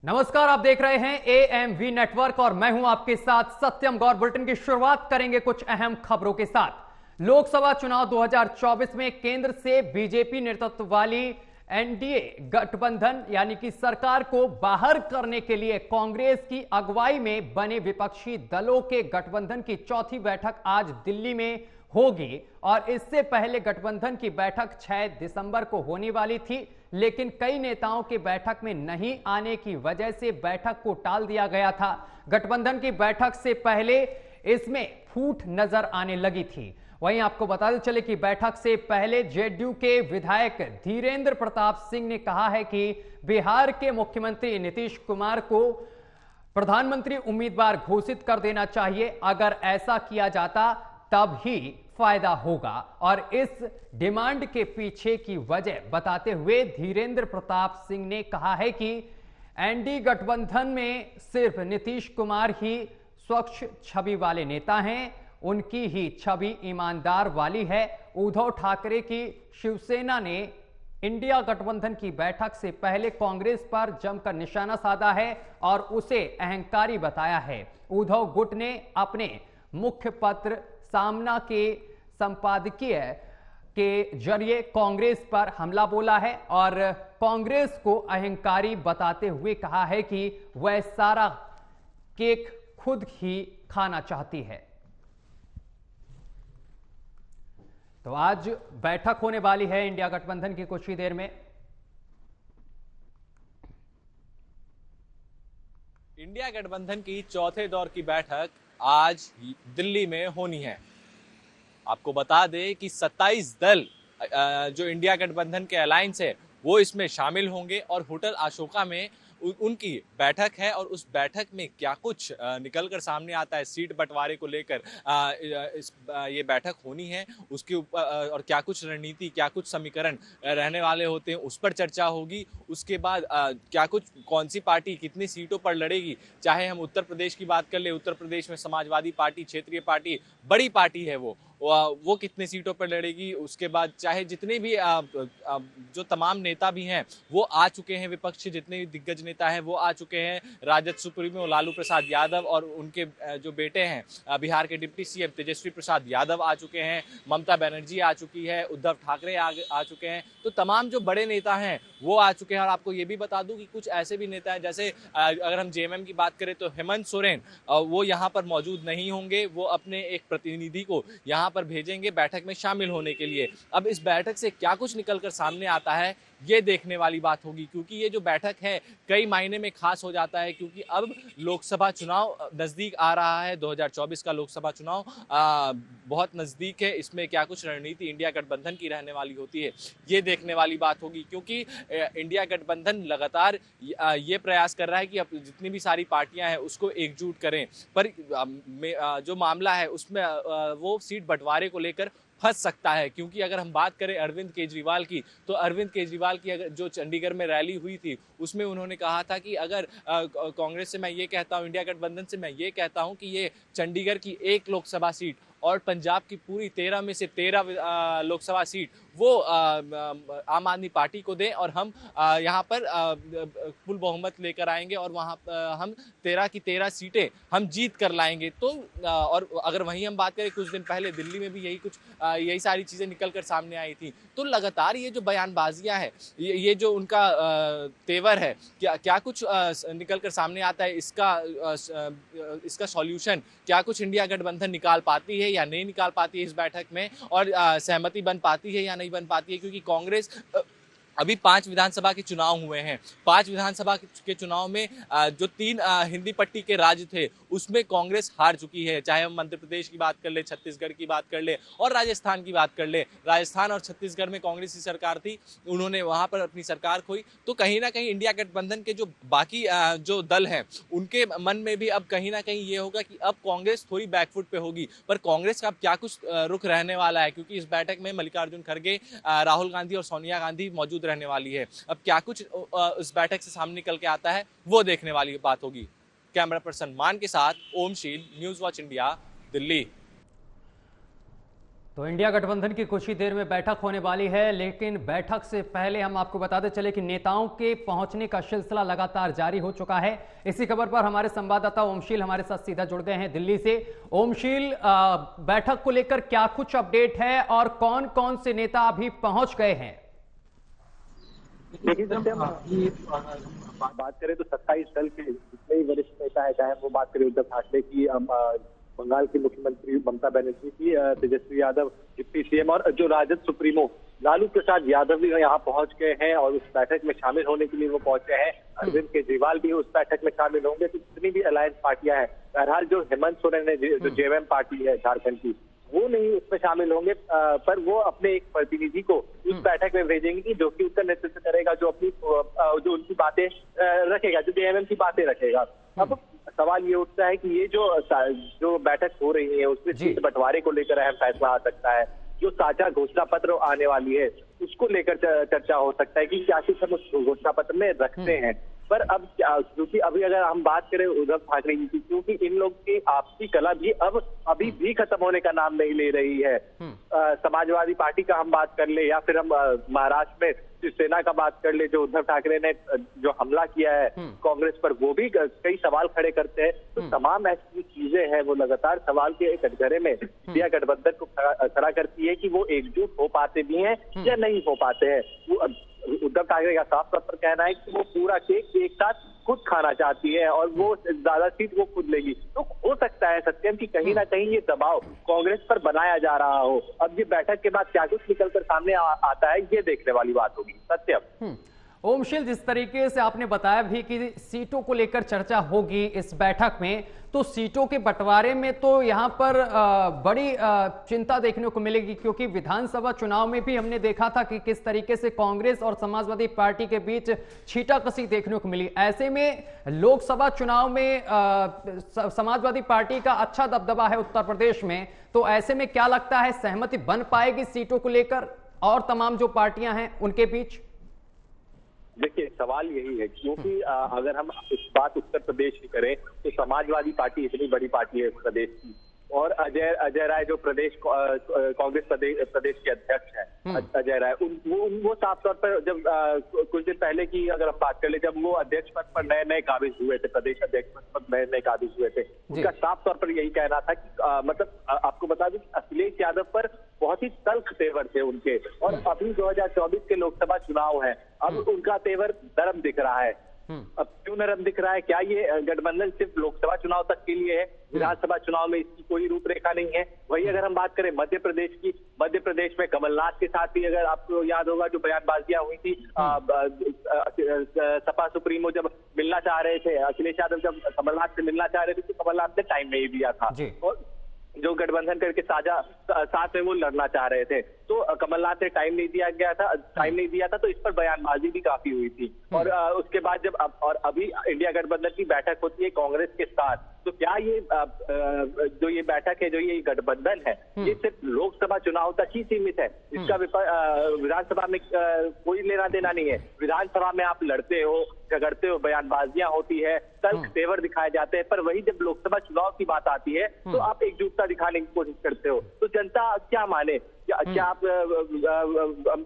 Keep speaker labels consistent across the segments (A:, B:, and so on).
A: नमस्कार, आप देख रहे हैं एएमवी नेटवर्क और मैं हूं आपके साथ सत्यम गौर। बुलेटिन की शुरुआत करेंगे कुछ अहम खबरों के साथ। लोकसभा चुनाव 2024 में केंद्र से बीजेपी नेतृत्व वाली एनडीए गठबंधन यानी कि सरकार को बाहर करने के लिए कांग्रेस की अगुवाई में बने विपक्षी दलों के गठबंधन की चौथी बैठक आज दिल्ली में होगी। और इससे पहले गठबंधन की बैठक 6 दिसंबर को होने वाली थी, लेकिन कई नेताओं के बैठक में नहीं आने की वजह से बैठक को टाल दिया गया था। गठबंधन की बैठक से पहले इसमें फूट नजर आने लगी थी। वहीं आपको बताते चले कि बैठक से पहले जेडीयू के विधायक धीरेंद्र प्रताप सिंह ने कहा है कि बिहार के मुख्यमंत्री नीतीश कुमार को प्रधानमंत्री उम्मीदवार घोषित कर देना चाहिए। अगर ऐसा किया जाता तब ही फायदा होगा। और इस डिमांड के पीछे की वजह बताते हुए धीरेंद्र प्रताप सिंह ने कहा है कि एनडीए गठबंधन में सिर्फ नीतीश कुमार ही स्वच्छ छवि वाले नेता हैं, उनकी ही छवि ईमानदार वाली है। उद्धव ठाकरे की शिवसेना ने इंडिया गठबंधन की बैठक से पहले कांग्रेस पर जमकर निशाना साधा है और उसे अहंकारी बताया है। उद्धव गुट ने अपने मुख्य पत्र सामना के संपादकीय के जरिए कांग्रेस पर हमला बोला है और कांग्रेस को अहंकारी बताते हुए कहा है कि वह सारा केक खुद ही खाना चाहती है। तो आज बैठक होने वाली है इंडिया गठबंधन की कुछ ही देर में।
B: इंडिया गठबंधन की चौथे दौर की बैठक आज दिल्ली में होनी है। आपको बता दें कि 27 दल जो इंडिया गठबंधन के अलायंस है वो इसमें शामिल होंगे और होटल अशोका में उनकी बैठक है। और उस बैठक में क्या कुछ निकल कर सामने आता है सीट बंटवारे को लेकर ये बैठक होनी है, उसके ऊपर और क्या कुछ रणनीति क्या कुछ समीकरण रहने वाले होते हैं उस पर चर्चा होगी। उसके बाद क्या कुछ कौन सी पार्टी कितनी सीटों पर लड़ेगी, चाहे हम उत्तर प्रदेश की बात कर ले, उत्तर प्रदेश में समाजवादी पार्टी क्षेत्रीय पार्टी बड़ी पार्टी है वो कितने सीटों पर लड़ेगी। उसके बाद चाहे जितने भी जो तमाम नेता भी हैं वो आ चुके हैं, विपक्ष के जितने भी दिग्गज नेता हैं वो आ चुके हैं। राजद सुप्रीमो लालू प्रसाद यादव और उनके जो बेटे हैं बिहार के डिप्टी सीएम तेजस्वी प्रसाद यादव आ चुके हैं, ममता बनर्जी आ चुकी है, उद्धव ठाकरे आ चुके हैं। तो तमाम जो बड़े नेता हैं वो आ चुके हैं। और आपको ये भी बता दूं कि कुछ ऐसे भी नेता हैं, जैसे अगर हम जेएमएम की बात करें तो हेमंत सोरेन वो यहाँ पर मौजूद नहीं होंगे, वो अपने एक प्रतिनिधि को यहाँ पर भेजेंगे बैठक में शामिल होने के लिए। अब इस बैठक से क्या कुछ निकलकर सामने आता है ये देखने वाली बात होगी, क्योंकि ये जो बैठक है कई मायने में खास हो जाता है, क्योंकि अब लोकसभा चुनाव नजदीक आ रहा है। 2024 का लोकसभा चुनाव बहुत नजदीक है। इसमें क्या कुछ रणनीति इंडिया गठबंधन की रहने वाली होती है ये देखने वाली बात होगी, क्योंकि इंडिया गठबंधन लगातार ये प्रयास कर रहा है कि अब जितनी भी सारी पार्टियां हैं उसको एकजुट करें, पर जो मामला है उसमें वो सीट बंटवारे को लेकर फंस सकता है। क्योंकि अगर हम बात करें अरविंद केजरीवाल की, तो अरविंद केजरीवाल की अगर जो चंडीगढ़ में रैली हुई थी उसमें उन्होंने कहा था कि अगर कांग्रेस से मैं ये कहता हूं, इंडिया गठबंधन से मैं ये कहता हूं कि ये चंडीगढ़ की 1 लोकसभा सीट और पंजाब की पूरी 13 में से 13 लोकसभा सीट वो आम आदमी पार्टी को दें और हम यहाँ पर फुल बहुमत लेकर आएंगे और वहाँ हम 13 की 13 सीटें हम जीत कर लाएंगे। तो और अगर वहीं हम बात करें कुछ दिन पहले दिल्ली में भी यही सारी चीज़ें निकल कर सामने आई थी। तो लगातार ये जो बयानबाजियाँ हैं, ये जो उनका तेवर है, क्या कुछ निकल कर सामने आता है, इसका सॉल्यूशन क्या कुछ इंडिया गठबंधन निकाल पाती है या नहीं निकाल पाती है इस बैठक में, और सहमति बन पाती है या नहीं बन पाती है। क्योंकि कांग्रेस अभी 5 विधानसभा के चुनाव हुए हैं। 5 विधानसभा के चुनाव में जो 3 हिंदी पट्टी के राज्य थे उसमें कांग्रेस हार चुकी है। चाहे हम मध्य प्रदेश की बात कर ले, छत्तीसगढ़ की बात कर ले और राजस्थान की बात कर ले। राजस्थान और छत्तीसगढ़ में कांग्रेस की सरकार थी, उन्होंने वहां पर अपनी सरकार खोई। तो कहीं ना कहीं इंडिया गठबंधन के जो बाकी जो दल हैं उनके मन में भी अब कहीं ना कहीं ये होगा कि अब कांग्रेस थोड़ी बैकफुट पे होगी। पर कांग्रेस का अब क्या कुछ रुख रहने वाला है, क्योंकि इस बैठक में मल्लिकार्जुन खड़गे, राहुल गांधी और सोनिया गांधी मौजूद रहने वाली है। अब क्या कुछ उस बैठक से सामने निकल के आता है वो देखने वाली बात होगी। कैमरा पर्सन मान के साथ ओमशील, न्यूज वॉच इंडिया, दिल्ली।
A: तो इंडिया गठबंधन की कुछ ही देर में बैठक होने वाली है, लेकिन बैठक से पहले हम आपको बताते चले कि नेताओं के पहुंचने का सिलसिला लगातार जारी हो चुका है। इसी खबर पर हमारे संवाददाता ओमशील हमारे साथ सीधा जुड़ गए हैं दिल्ली से। ओमशील, बैठक को लेकर क्या कुछ अपडेट है और कौन कौन से नेता अभी पहुंच गए हैं?
C: देखिए, जैसे हम बात करें तो 27 दल के जितने ही वरिष्ठ नेता है, चाहे वो बात करें उद्धव ठाकरे की, बंगाल की मुख्यमंत्री ममता बनर्जी की, तेजस्वी यादव डिप्टी सीएम और जो राजद सुप्रीमो लालू प्रसाद यादव भी यहाँ पहुंच गए हैं और उस बैठक में शामिल होने के लिए वो पहुंचे हैं। अरविंद केजरीवाल भी उस बैठक में शामिल होंगे। तो जितनी भी अलायंस पार्टियां हैं, बहरहाल जो हेमंत सोरेन है, जो जेएमएम पार्टी है झारखंड की, वो नहीं उसमें शामिल होंगे, पर वो अपने एक प्रतिनिधि को उस बैठक में भेजेंगे जो कि उसका नेतृत्व करेगा, जो अपनी जो उनकी बातें रखेगा, जो जेएमएम की बातें रखेगा। अब सवाल ये उठता है कि ये जो बैठक हो रही है उसमें सीट बंटवारे को लेकर अहम फैसला आ सकता है। जो साझा घोषणा पत्र आने वाली है उसको लेकर चर्चा हो सकता है कि क्या चीज हम उस घोषणा पत्र में रखते हैं। पर अब क्योंकि अभी अगर हम बात करें उद्धव ठाकरे जी की, क्योंकि इन लोग की आपसी कला भी अभी भी खत्म होने का नाम नहीं ले रही है। समाजवादी पार्टी का हम बात कर ले या फिर हम महाराष्ट्र में शिवसेना का बात कर ले, जो उद्धव ठाकरे ने जो हमला किया है कांग्रेस पर, वो भी कई सवाल खड़े करते हैं। तो तमाम ऐसी चीजें हैं वो लगातार सवाल के कटघरे में इंडिया गठबंधन को खड़ा करती है कि वो एकजुट हो पाते भी हैं या नहीं हो पाते हैं। उद्धव ठाकरे का साफ तौर पर कहना है कि वो पूरा केक एक साथ खुद खाना चाहती है और वो ज्यादा सीट वो खुद लेगी। तो हो सकता है सत्यम कि कहीं ना कहीं ये दबाव कांग्रेस पर बनाया जा रहा हो। अब ये बैठक के बाद क्या कुछ निकलकर सामने आता है, ये देखने वाली बात होगी। सत्यम।
A: ओमशील, जिस तरीके से आपने बताया भी कि सीटों को लेकर चर्चा होगी इस बैठक में, तो सीटों के बंटवारे में तो यहां पर बड़ी चिंता देखने को मिलेगी, क्योंकि विधानसभा चुनाव में भी हमने देखा था कि किस तरीके से कांग्रेस और समाजवादी पार्टी के बीच छींटाकशी देखने को मिली। ऐसे में लोकसभा चुनाव में समाजवादी पार्टी का अच्छा दबदबा है उत्तर प्रदेश में, तो ऐसे में क्या लगता है सहमति बन पाएगी सीटों को लेकर और तमाम जो पार्टियां हैं उनके बीच?
C: देखिए, सवाल यही है क्योंकि अगर हम इस बात उत्तर प्रदेश की करें तो समाजवादी पार्टी इतनी बड़ी पार्टी है इस प्रदेश की, और अजय राय जो कांग्रेस प्रदेश के अध्यक्ष हैं, अजय राय, वो साफ तौर पर जब कुछ दिन पहले की अगर हम बात कर ले, जब वो अध्यक्ष पद पर नए काबिज हुए थे, प्रदेश अध्यक्ष पद पर नए काबिज हुए थे, उनका साफ तौर पर यही कहना था कि मतलब आपको बता दूं कि अखिलेश यादव पर बहुत ही तल्ख तेवर थे उनके, और अभी 2024 के लोकसभा चुनाव है, अब उनका तेवर नरम दिख रहा है। अब क्यों नरम दिख रहा है? क्या ये गठबंधन सिर्फ लोकसभा चुनाव तक के लिए है? विधानसभा चुनाव में इसकी कोई रूपरेखा नहीं है। वही अगर हम बात करें मध्य प्रदेश की, मध्य प्रदेश में कमलनाथ के साथ भी, अगर आपको याद होगा जो बयानबाजियां हुई थी, सपा सुप्रीमो जब मिलना चाह रहे थे, अखिलेश यादव जब कमलनाथ से मिलना चाह रहे थे तो कमलनाथ ने टाइम नहीं दिया था, और जो गठबंधन करके साथ में वो लड़ना चाह रहे थे तो कमलनाथ ने टाइम नहीं दिया था, तो इस पर बयानबाजी भी काफी हुई थी। और उसके बाद जब और अभी इंडिया गठबंधन की बैठक होती है कांग्रेस के साथ, तो क्या ये जो ये बैठक है, जो ये गठबंधन है, ये सिर्फ लोकसभा चुनाव तक ही सीमित है? इसका विधानसभा में कोई लेना देना नहीं है। विधानसभा में आप लड़ते हो, झगड़ते हो, बयानबाजियां होती है, तल्ख तेवर दिखाए जाते हैं, पर वही जब लोकसभा चुनाव की बात आती है तो आप एकजुटता दिखाने की कोशिश करते हो। तो जनता क्या माने? क्या आप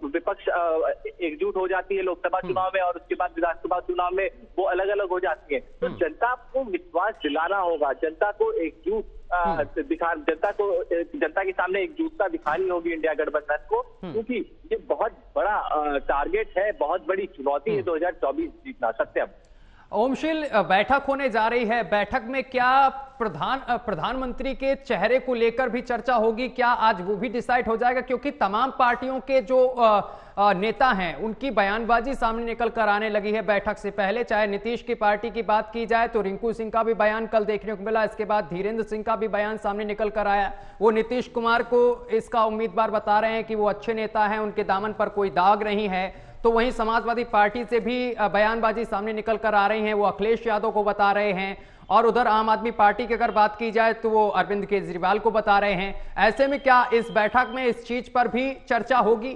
C: विपक्ष एकजुट हो जाती है लोकसभा चुनाव में और उसके बाद विधानसभा चुनाव में वो अलग अलग हो जाती है? तो जनता को विश्वास दिलाना होगा, जनता को एकजुट जनता के सामने एकजुटता दिखानी होगी इंडिया गठबंधन को, क्योंकि ये बहुत बड़ा टारगेट है, बहुत बड़ी चुनौती है 2024 जीतना। सत्यम।
A: ओमशील, बैठक होने जा रही है, बैठक में क्या प्रधानमंत्री के चेहरे को लेकर भी चर्चा होगी? क्या आज वो भी डिसाइड हो जाएगा? क्योंकि तमाम पार्टियों के जो नेता हैं उनकी बयानबाजी सामने निकल कर आने लगी है बैठक से पहले। चाहे नीतीश की पार्टी की बात की जाए तो रिंकू सिंह का भी बयान कल देखने को मिला, इसके बाद धीरेन्द्र सिंह का भी बयान सामने निकल कर आया। वो नीतीश कुमार को इसका उम्मीदवार बता रहे हैं कि वो अच्छे नेता हैं, उनके दामन पर कोई दाग नहीं है। तो वहीं समाजवादी पार्टी से भी बयानबाजी सामने निकल कर आ रही है, वो अखिलेश यादव को बता रहे हैं, और उधर आम आदमी पार्टी की अगर बात की जाए तो वो अरविंद केजरीवाल को बता रहे हैं। ऐसे में क्या इस बैठक में इस चीज पर भी चर्चा होगी?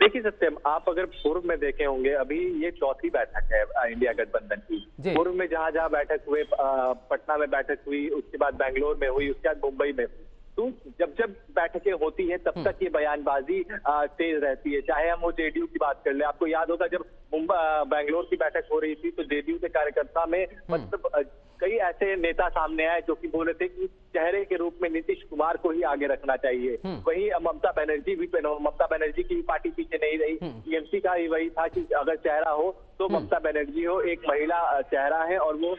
C: देखिए सत्यम, आप अगर पूर्व में देखे होंगे, अभी ये चौथी बैठक है इंडिया गठबंधन की। पूर्व में जहां बैठक हुए, पटना में बैठक हुई, उसके बाद बेंगलोर में हुई, उसके बाद मुंबई में हुई। तो जब जब बैठकें होती हैं तब तक ये बयानबाजी तेज रहती है। चाहे हम वो जेडीयू की बात कर ले, आपको याद होगा जब मुंबई बेंगलोर की बैठक हो रही थी तो जेडीयू के कार्यकर्ता में मतलब कई ऐसे नेता सामने आए जो कि बोले थे कि चेहरे के रूप में नीतीश कुमार को ही आगे रखना चाहिए। वही ममता बनर्जी की पार्टी पीछे नहीं रही। टीएमसी का ही वही था कि अगर चेहरा हो तो ममता बनर्जी हो, एक महिला चेहरा है और वो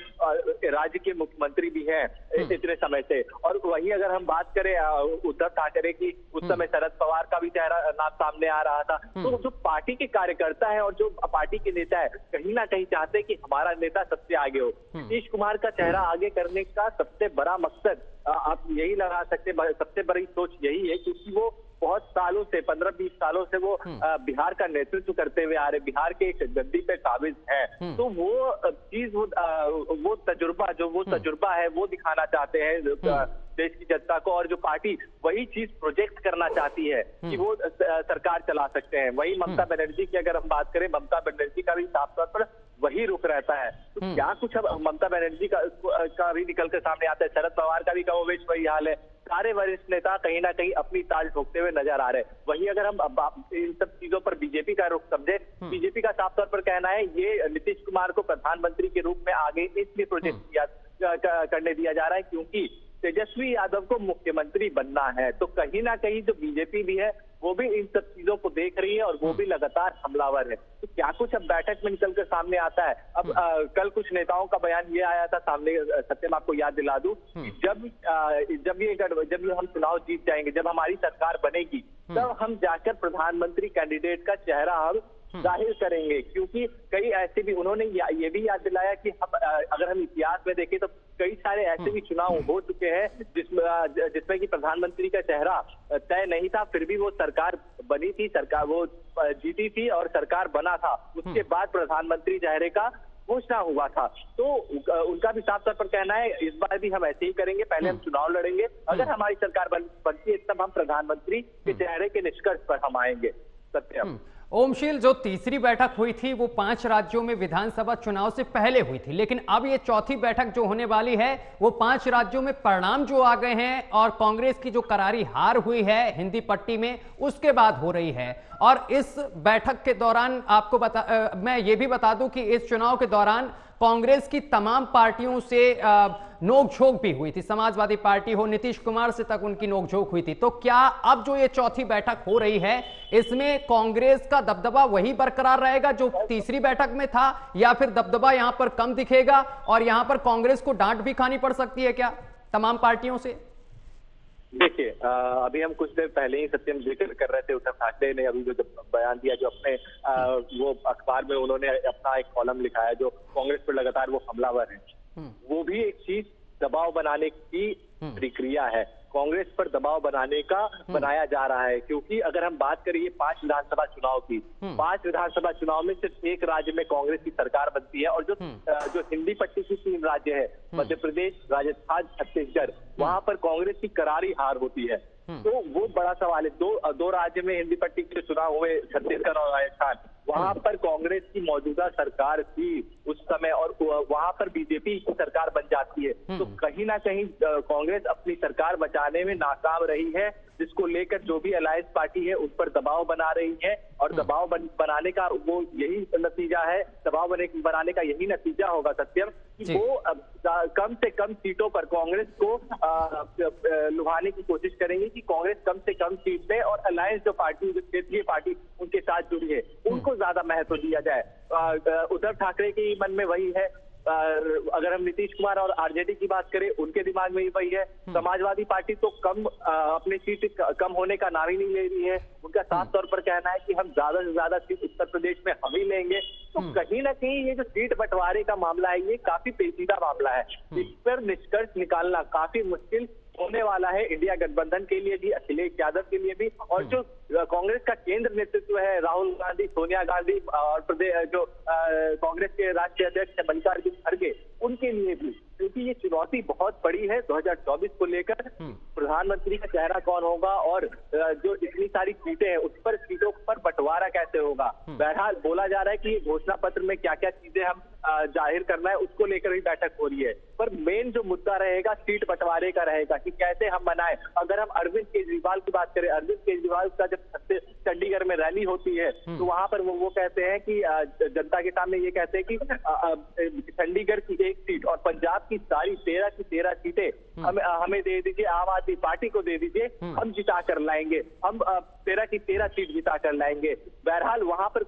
C: राज्य के मुख्यमंत्री भी हैं इतने समय से। और वही अगर हम बात करें उद्धव ठाकरे की, उस समय शरद पवार का भी चेहरा नाम सामने आ रहा था। तो जो पार्टी के कार्यकर्ता है और जो पार्टी के नेता है कहीं ना कहीं चाहते हैं कि हमारा नेता सबसे आगे हो। नीतीश कुमार का चेहरा आगे करने का सबसे बड़ा मकसद आप यही लगा सकते, सबसे बड़ी सोच यही है क्योंकि वो बहुत सालों से 15-20 सालों से वो बिहार का नेतृत्व करते हुए आ रहे, बिहार के एक गद्दी पे काबिज हैं। तो वो चीज वो तजुर्बा है वो दिखाना चाहते हैं देश की जनता को, और जो पार्टी वही चीज प्रोजेक्ट करना चाहती है कि वो सरकार चला सकते हैं। वही ममता बनर्जी की अगर हम बात करें, ममता बनर्जी का भी साफ तौर पर वही रुख रहता है। तो क्या कुछ अब ममता बनर्जी का भी निकल कर सामने आता है, शरद पवार का भी कमोबेश वही हाल है। सारे वरिष्ठ नेता कहीं ना कहीं अपनी ताल ठोकते हुए नजर आ रहे हैं। वहीं अगर हम इन सब चीजों पर बीजेपी का रुख समझे, बीजेपी का साफ तौर पर कहना है ये नीतीश कुमार को प्रधानमंत्री के रूप में आगे इसलिए प्रोजेक्ट करने दिया जा रहा है क्योंकि तेजस्वी यादव को मुख्यमंत्री बनना है। तो कहीं ना कहीं जो बीजेपी भी है वो भी इन सब चीजों को देख रही है और वो भी लगातार हमलावर है। तो क्या कुछ अब बैठक में निकलकर सामने आता है। अब कल कुछ नेताओं का बयान ये आया था सामने, सत्यम आपको याद दिला दूं, जब हम चुनाव जीत जाएंगे, जब हमारी सरकार बनेगी, तब हम जाकर प्रधानमंत्री कैंडिडेट का चेहरा हम जाहिर करेंगे। क्योंकि कई ऐसे भी उन्होंने ये भी याद दिलाया कि हम अगर हम इतिहास में देखें तो कई सारे ऐसे भी चुनाव हो चुके हैं जिसमें कि प्रधानमंत्री का चेहरा तय नहीं था, फिर भी वो सरकार बनी थी, सरकार वो जीती थी और सरकार बना था। उसके बाद प्रधानमंत्री चेहरे का घोषणा हुआ था। तो उनका भी साफ तौर पर कहना है इस बार भी हम ऐसे ही करेंगे, पहले हम चुनाव लड़ेंगे, अगर हमारी सरकार बनती है तब हम प्रधानमंत्री के चेहरे के निष्कर्ष पर हम आएंगे। सत्यम
A: ओमशील, जो तीसरी बैठक हुई थी वो 5 राज्यों में विधानसभा चुनाव से पहले हुई थी, लेकिन अब ये चौथी बैठक जो होने वाली है वो 5 राज्यों में परिणाम जो आ गए हैं और कांग्रेस की जो करारी हार हुई है हिंदी पट्टी में उसके बाद हो रही है। और इस बैठक के दौरान आपको मैं ये भी बता दूं कि इस चुनाव के दौरान कांग्रेस की तमाम पार्टियों से नोकझोंक भी हुई थी। समाजवादी पार्टी हो, नीतीश कुमार से तक उनकी नोकझोंक हुई थी। तो क्या अब जो ये चौथी बैठक हो रही है इसमें कांग्रेस का दबदबा वही बरकरार रहेगा जो तीसरी बैठक में था, या फिर दबदबा यहां पर कम दिखेगा और यहां पर कांग्रेस को डांट भी खानी पड़ सकती है क्या तमाम पार्टियों से?
C: देखिए, अभी हम कुछ देर पहले ही सत्यम जिक्र कर रहे थे, उद्धव ठाकरे ने अभी जो बयान दिया, जो अपने वो अखबार में उन्होंने अपना एक कॉलम लिखा है जो कांग्रेस पर लगातार वो हमलावर है, वो भी एक चीज दबाव बनाने की प्रक्रिया है, कांग्रेस पर दबाव बनाने का बनाया जा रहा है। क्योंकि अगर हम बात करें 5 विधानसभा चुनाव की, 5 विधानसभा चुनाव में सिर्फ एक राज्य में कांग्रेस की सरकार बनती है और जो हिंदी पट्टी की 3 राज्य है, मध्य प्रदेश, राजस्थान, छत्तीसगढ़, वहां पर कांग्रेस की करारी हार होती है। तो वो बड़ा सवाल है। दो राज्य में हिंदी पट्टी के चुनाव हुए, छत्तीसगढ़ और राजस्थान, वहां पर कांग्रेस की मौजूदा सरकार थी उस समय और वहां पर बीजेपी की सरकार बन जाती है। तो कहीं ना कहीं कांग्रेस अपनी सरकार बचाने में नाकाम रही है, जिसको लेकर जो भी अलायंस पार्टी है उस पर दबाव बना रही है और दबाव बनाने का वो यही नतीजा है, दबाव बनाने का यही नतीजा होगा सत्यम कि वो कम से कम सीटों पर कांग्रेस को लुभाने की कोशिश करेंगे कि कांग्रेस कम से कम सीट ले और अलायंस जो पार्टी, जो क्षेत्रीय पार्टी उनके साथ जुड़ी है उनको ज्यादा महत्व दिया जाए। उद्धव ठाकरे के मन में वही है। अगर हम नीतीश कुमार और आरजेडी की बात करें, उनके दिमाग में ही वही है। समाजवादी पार्टी तो अपनी सीट कम होने का नाम ही नहीं ले रही है। उनका साफ तौर पर कहना है कि हम ज्यादा से ज्यादा सीट उत्तर प्रदेश में हम ही लेंगे। तो कहीं ना कहीं ये जो सीट बंटवारे का मामला है ये काफी पेचीदा मामला है। इस पर निष्कर्ष निकालना काफी मुश्किल होने वाला है इंडिया गठबंधन के लिए भी, अखिलेश यादव के लिए भी, और जो कांग्रेस का केंद्र नेतृत्व है, राहुल गांधी, सोनिया गांधी और प्रदेश जो कांग्रेस के राष्ट्रीय अध्यक्ष है मल्लिकार्जुन खड़गे, उनके लिए भी, क्योंकि ये चुनौती बहुत बड़ी है 2024 को लेकर। प्रधानमंत्री का चेहरा कौन होगा और जो इतनी सारी सीटें हैं उस पर सीटों पर बंटवारा कैसे कैसे होगा। बहरहाल बोला जा रहा है कि घोषणा पत्र में क्या क्या चीजें हम जाहिर करना है उसको लेकर ही बैठक हो रही है, पर मेन जो मुद्दा रहेगा सीट बंटवारे का रहेगा कि कैसे हम बनाए। अगर हम अरविंद केजरीवाल की बात करें, अरविंद केजरीवाल का जब चंडीगढ़ में रैली होती है तो वहां पर वो कहते हैं कि जनता के सामने ये कहते हैं कि चंडीगढ़ की एक सीट और पंजाब की सारी 13 की 13 सीटें हमें दे दीजिए, आम आदमी पार्टी को दे दीजिए, हम जिता कर लाएंगे, हम 13 की 13 सीट जिता कर लाएंगे। बहरहाल वहां पर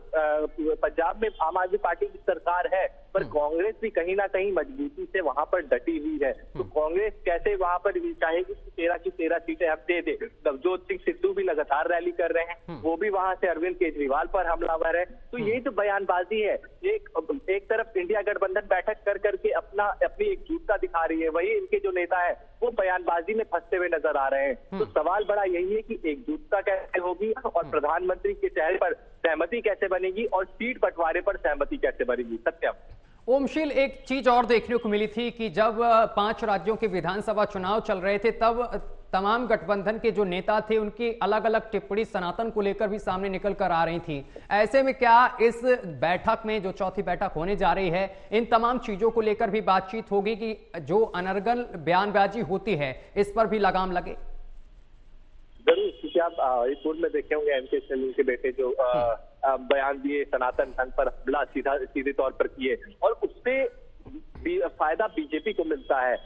C: पंजाब में आम आदमी पार्टी की सरकार है, पर कांग्रेस भी कहीं ना कहीं मजबूती से वहां पर डटी हुई है। तो कांग्रेस कैसे वहां पर चाहेगी कि 13 की 13 सीटें हम दे दे। नवजोत सिंह सिद्धू भी लगातार रैली कर रहे हैं, वो भी वहां से अरविंद केजरीवाल पर हमलावर है। तो ये जो बयानबाजी है, एक तरफ इंडिया गठबंधन बैठक कर करके अपनी एकजुटता दिखा रही है, वही इनके जो नेता है वो बयानबाजी में फंसते हुए नजर आ रहे हैं। तो सवाल बड़ा यही है कि एकजुटता कैसे होगी और प्रधानमंत्री के चेहरे पर सहमति कैसे बनेगी और सीट बंटवारे पर सहमति कैसे बनेगी। सत्यम।
A: ओमशील, एक चीज और देखने को मिली थी कि जब 5 राज्यों के विधानसभा चुनाव चल रहे थे तब तमाम गठबंधन के जो नेता थे उनकी अलग अलग टिप्पणी सनातन को लेकर भी सामने निकल कर आ रही थी। ऐसे में क्या इस बैठक में जो चौथी बैठक होने जा रही है इन तमाम चीजों को लेकर भी बातचीत होगी कि जो अनर्गल बयानबाजी होती है इस पर भी लगाम लगे?
C: जरूर, क्योंकि आप पूर्व में देखे होंगे एमके स्टालिन के बेटे जो बयान दिए, सनातन धर्म पर हमला सीधे तौर पर किए और उससे फायदा बीजेपी को मिलता है।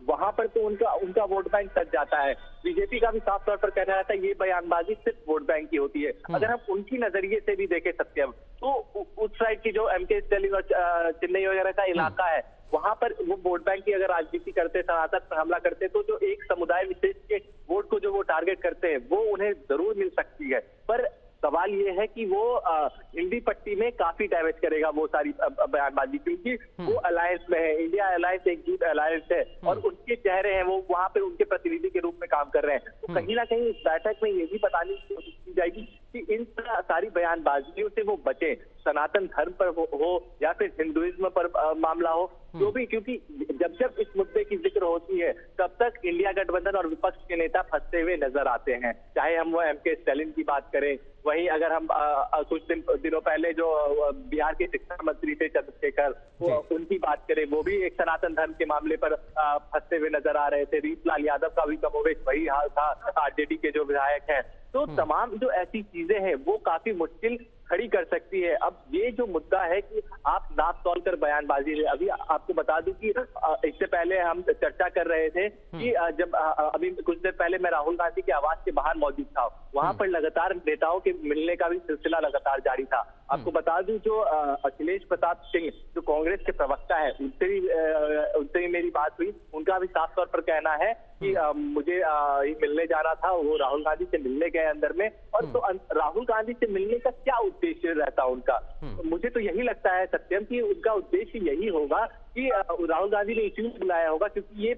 C: वहां पर तो उनका वोट बैंक सज जाता है। बीजेपी का भी साफ तौर पर कहना रहता है ये बयानबाजी सिर्फ वोट बैंक की होती है। अगर हम उनकी नजरिए से भी देखें सत्यम, तो उस साइड की जो एमके स्टालिन और चेन्नई वगैरह का इलाका है वहां पर वो वोट बैंक की अगर राजनीति करते, सनातन पर हमला करते तो जो एक समुदाय विशेष के वोट को जो वो टारगेट करते हैं वो उन्हें जरूर मिल सकती है। पर सवाल ये है कि वो हिंदी पट्टी में काफी डैमेज करेगा वो सारी बयानबाजी, क्योंकि वो अलायंस में है, इंडिया अलायंस एकजुट अलायंस है और उनके चेहरे हैं, वो वहां पे उनके प्रतिनिधि के रूप में काम कर रहे हैं। तो कहीं ना कहीं इस बैठक में ये भी बताने की कोशिश की जाएगी कि इन सारी बयानबाजियों से वो बचे, सनातन धर्म पर हो या फिर हिंदुइज्म पर मामला हो, जो भी, क्योंकि जब इस मुद्दे की जिक्र होती है तब तक इंडिया गठबंधन और विपक्ष के नेता फंसते हुए नजर आते हैं। चाहे हम वो एमके स्टालिन की बात करें, वहीं अगर हम कुछ दिनों पहले जो बिहार के शिक्षा मंत्री थे चंद्रशेखर, उनकी बात करें, वो भी एक सनातन धर्म के मामले पर फंसते हुए नजर आ रहे थे। रीतलाल यादव का भी कमोबेश वही हाल था, आरजेडी के जो विधायक हैं। तो तमाम जो ऐसी चीजें हैं वो काफी मुश्किल खड़ी कर सकती है। अब ये जो मुद्दा है कि आप नाप तोल कर बयानबाजी, अभी आपको बता दूं कि इससे पहले हम चर्चा कर रहे थे कि जब अभी कुछ देर पहले मैं राहुल गांधी के आवास के बाहर मौजूद था, वहां पर लगातार नेताओं के मिलने का भी सिलसिला लगातार जारी था। आपको बता दूं जो अखिलेश प्रताप सिंह जो कांग्रेस के प्रवक्ता है, उनसे ही मेरी बात हुई। उनका भी साफ तौर पर कहना है कि मुझे मिलने जाना था, वो राहुल गांधी से मिलने गए अंदर में, और तो राहुल गांधी से मिलने का क्या उद्देश्य रहता उनका? मुझे तो यही लगता है सत्यम कि उनका उद्देश्य यही होगा कि राहुल गांधी ने इसलिए बुलाया होगा क्योंकि ये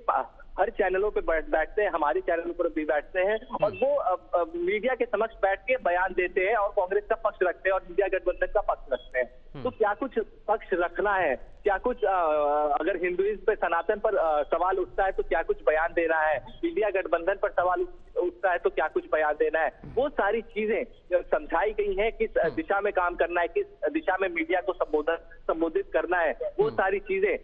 C: हर चैनलों पे बैठते हैं, हमारे चैनलों पर भी बैठते हैं और वो मीडिया के समक्ष बैठ के बयान देते हैं और कांग्रेस का पक्ष रखते हैं और इंडिया गठबंधन का पक्ष रखते हैं। तो क्या कुछ पक्ष रखना है, क्या कुछ अगर हिंदुइज्म पे, सनातन पर सवाल उठता है तो क्या कुछ बयान देना है, इंडिया गठबंधन पर सवाल उठता है तो क्या कुछ बयान देना है, वो सारी चीजें समझाई गई हैं। किस दिशा में काम करना है, किस दिशा में मीडिया को संबोधित करना है, वो सारी चीजें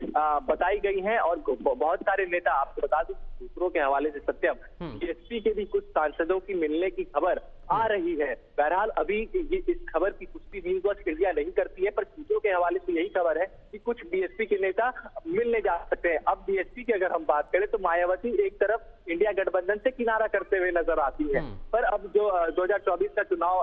C: बताई गई हैं। और बहुत सारे नेता, आपको बता दूं सूत्रों के हवाले से सत्यम, बीएसपी के भी कुछ सांसदों की मिलने की खबर आ रही है। बहरहाल अभी इस खबर की पुष्टि न्यूज वॉच इंडिया नहीं करती है, पर सूत्रों के हवाले से यही खबर है कि कुछ बीएसपी के नेता मिलने जा सकते हैं। अब बीएसपी की अगर हम बात करें तो मायावती एक तरफ इंडिया गठबंधन से किनारा करते हुए नजर आती है, पर अब जो 2024 का चुनाव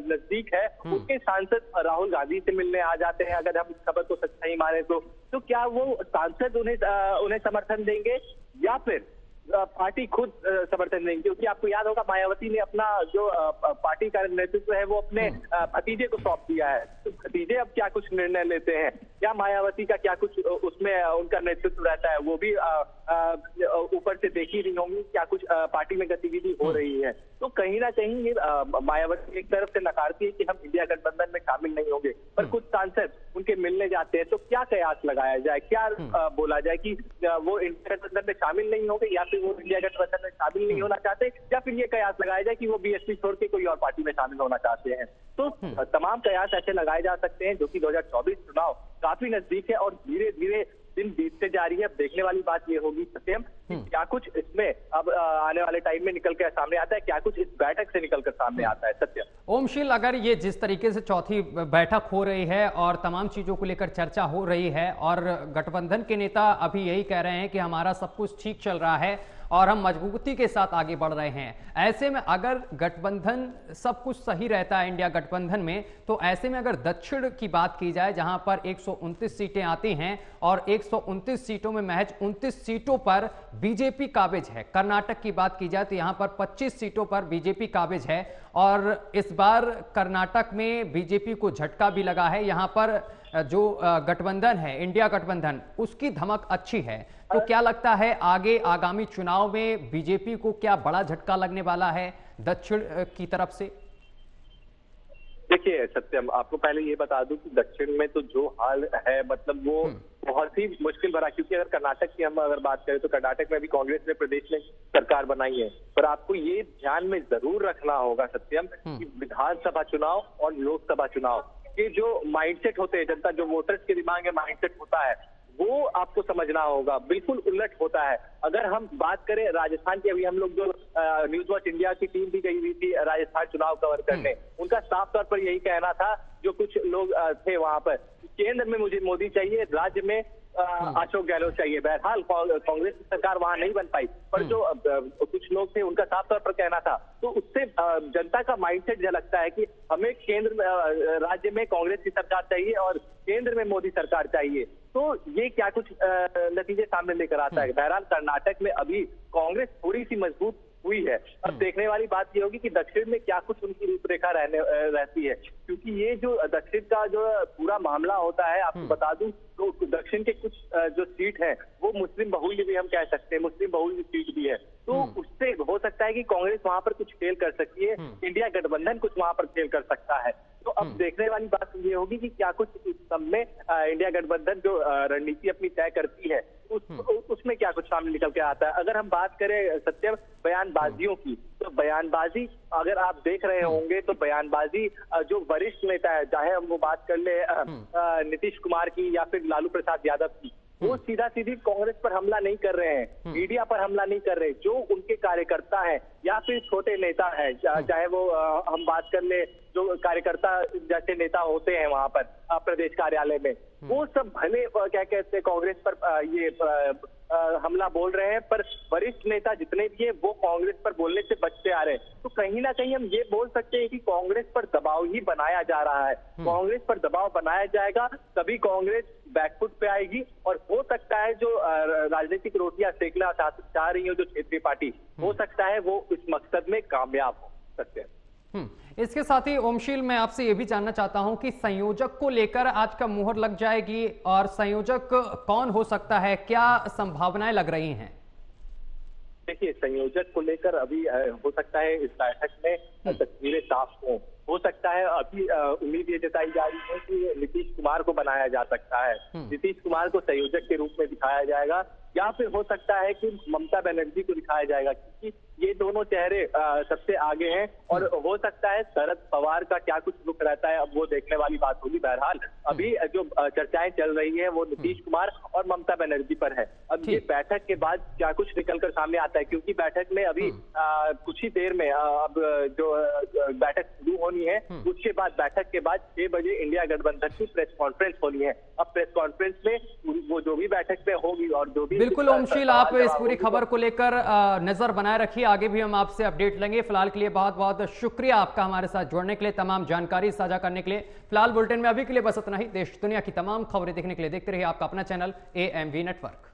C: नजदीक है, उसके सांसद राहुल गांधी से मिलने आ जाते हैं। अगर हम इस खबर को सच्चाई माने तो क्या वो सांसद उन्हें समर्थन देंगे या फिर पार्टी खुद समर्थन देंगे? क्योंकि आपको याद होगा मायावती ने अपना जो पार्टी का नेतृत्व है वो अपने भतीजे को सौंप दिया है। तो भतीजे अब क्या कुछ निर्णय लेते हैं, या मायावती का क्या कुछ उसमें उनका नेतृत्व रहता है, वो भी ऊपर से देखी रही होंगी क्या कुछ पार्टी में गतिविधि हो रही है। तो कहीं ना कहीं ये मायावती एक तरफ से नकारती है कि हम इंडिया गठबंधन में शामिल नहीं होंगे, पर कुछ सांसद उनके मिलने जाते हैं, तो क्या कयास लगाया जाए, क्या बोला जाए कि वो इंडिया गठबंधन में शामिल नहीं होंगे, या फिर वो इंडिया गठबंधन में शामिल नहीं होना चाहते, या फिर ये कयास लगाया जाए कि वो बीएसपी छोड़ के कोई और पार्टी में शामिल होना चाहते हैं। तो तमाम कयास ऐसे लगाए जा सकते हैं, जो कि 2024 चुनाव काफी नजदीक है और धीरे धीरे दिन बीतते जा रही है। अब देखने वाली बात ये होगी सत्यम कि क्या कुछ इसमें अब आने वाले टाइम में निकल कर सामने आता है, क्या कुछ इस बैठक से निकल कर सामने आता है। सत्यम
A: ओमशील, अगर ये जिस तरीके से चौथी बैठक हो रही है और तमाम चीजों को लेकर चर्चा हो रही है और गठबंधन के नेता अभी यही कह रहे हैं कि हमारा सब कुछ ठीक चल रहा है और हम मजबूती के साथ आगे बढ़ रहे हैं, ऐसे में अगर गठबंधन सब कुछ सही रहता है इंडिया गठबंधन में, तो ऐसे में अगर दक्षिण की बात की जाए जहां पर 129 सीटें आती हैं और 129 सीटों में महज 29 सीटों पर बीजेपी काबिज है। कर्नाटक की बात की जाए तो यहां पर 25 सीटों पर बीजेपी काबिज है और इस बार कर्नाटक में बीजेपी को झटका भी लगा है। यहां पर जो गठबंधन है इंडिया गठबंधन, उसकी धमक अच्छी है। तो क्या लगता है आगे आगामी चुनाव में बीजेपी को क्या बड़ा झटका लगने वाला है दक्षिण की तरफ से?
C: देखिए सत्यम, आपको पहले ये बता दूं कि दक्षिण में तो जो हाल है मतलब वो बहुत ही मुश्किल भरा, क्योंकि अगर कर्नाटक की हम अगर बात करें तो कर्नाटक में भी कांग्रेस ने प्रदेश में सरकार बनाई है, पर आपको ये ध्यान में जरूर रखना होगा सत्यम कि विधानसभा चुनाव और लोकसभा चुनाव के जो माइंडसेट होते हैं, जनता जो वोटर्स के दिमाग में माइंडसेट होता है, वो आपको समझना होगा, बिल्कुल उलट होता है। अगर हम बात करें राजस्थान की, अभी हम लोग जो न्यूज वॉच इंडिया की टीम भी गई हुई थी राजस्थान चुनाव कवर करने, उनका साफ तौर पर यही कहना था, जो कुछ लोग थे वहां पर, केंद्र में मुझे मोदी चाहिए, राज्य में अशोक गहलोत चाहिए। बहरहाल कांग्रेस की सरकार वहां नहीं बन पाई, पर जो कुछ लोग थे उनका साफ तौर पर कहना था, तो उससे जनता का माइंडसेट झलकता है कि हमें केंद्र में राज्य में कांग्रेस की सरकार चाहिए और केंद्र में मोदी सरकार चाहिए। तो ये क्या कुछ नतीजे सामने लेकर आता है। बहरहाल कर्नाटक में अभी कांग्रेस थोड़ी सी मजबूत हुई है। अब देखने वाली बात ये होगी कि दक्षिण में क्या कुछ उनकी रूपरेखा रहती है, क्योंकि ये जो दक्षिण का जो पूरा मामला होता है, आपको बता दूं तो दक्षिण के कुछ जो सीट है वो मुस्लिम बहुल्य भी हम कह सकते हैं, मुस्लिम बहुल्य सीट भी है। तो उससे हो सकता है कि कांग्रेस वहां पर कुछ खेल कर सकती है, इंडिया गठबंधन कुछ वहां पर खेल कर सकता है। तो अब देखने वाली बात ये होगी कि क्या कुछ इस सब में इंडिया गठबंधन जो रणनीति अपनी तय करती है उसमें क्या कुछ सामने निकल के आता है। अगर हम बात करें सत्यम बयानबाजियों की, तो बयानबाजी अगर आप देख रहे होंगे तो बयानबाजी जो वरिष्ठ नेता है, चाहे हम वो बात कर ले नीतीश कुमार की या फिर लालू प्रसाद यादव की, वो सीधा सीधी कांग्रेस पर हमला नहीं कर रहे हैं, मीडिया पर हमला नहीं कर रहे। जो उनके कार्यकर्ता हैं या फिर छोटे नेता हैं, चाहे वो हम बात कर ले जो कार्यकर्ता जैसे नेता होते हैं वहां पर प्रदेश कार्यालय में, वो सब भले क्या कहते हैं कांग्रेस पर ये हमला बोल रहे हैं, पर वरिष्ठ नेता जितने भी हैं वो कांग्रेस पर बोलने से बचते आ रहे हैं। तो कहीं ना कहीं हम ये बोल सकते हैं कि कांग्रेस पर दबाव ही बनाया जा रहा है। कांग्रेस पर दबाव बनाया जाएगा तभी कांग्रेस बैकफुट पे आएगी, और हो सकता है जो राजनीतिक रोटियां सेकना चाह रही है जो क्षेत्रीय पार्टी, हो सकता है वो इस मकसद में कामयाब हो सकते हैं।
A: इसके साथ ही ओमशील, मैं आपसे ये भी जानना चाहता हूं कि संयोजक को लेकर आज का मुहर लग जाएगी और संयोजक कौन हो सकता है, क्या संभावनाएं लग रही हैं?
C: देखिए, संयोजक को लेकर अभी हो सकता है इस बैठक में तस्वीरें साफ हो सकता है। अभी उम्मीद ये जताई जा रही है कि नीतीश कुमार को बनाया जा सकता है, नीतीश कुमार को संयोजक के रूप में दिखाया जाएगा, या फिर हो सकता है कि ममता बनर्जी को दिखाया जाएगा, क्योंकि ये दोनों चेहरे सबसे आगे हैं। और हो सकता है शरद पवार का क्या कुछ रुख रहता है, अब वो देखने वाली बात होगी। बहरहाल अभी जो चर्चाएं चल रही है वो नीतीश कुमार और ममता बनर्जी पर है। अब ये बैठक के बाद क्या कुछ निकलकर सामने आता है, क्योंकि बैठक में अभी कुछ ही देर में अब जो बैठक शुरू होनी है, उसके बाद बैठक के बाद 6 बजे इंडिया गठबंधन की प्रेस कॉन्फ्रेंस होनी है। अब प्रेस कॉन्फ्रेंस में वो जो भी बैठक में होगी और जो भी
A: बिल्कुल ओमशील, आप इस पूरी खबर को लेकर नजर बनाए रखिए, आगे भी हम आपसे अपडेट लेंगे। फिलहाल के लिए बहुत बहुत शुक्रिया आपका हमारे साथ जुड़ने के लिए, तमाम जानकारी साझा करने के लिए। फिलहाल बुलेटिन में अभी के लिए बस इतना ही। देश दुनिया की तमाम खबरें देखने के लिए देखते रहिए आपका अपना चैनल AMV नेटवर्क।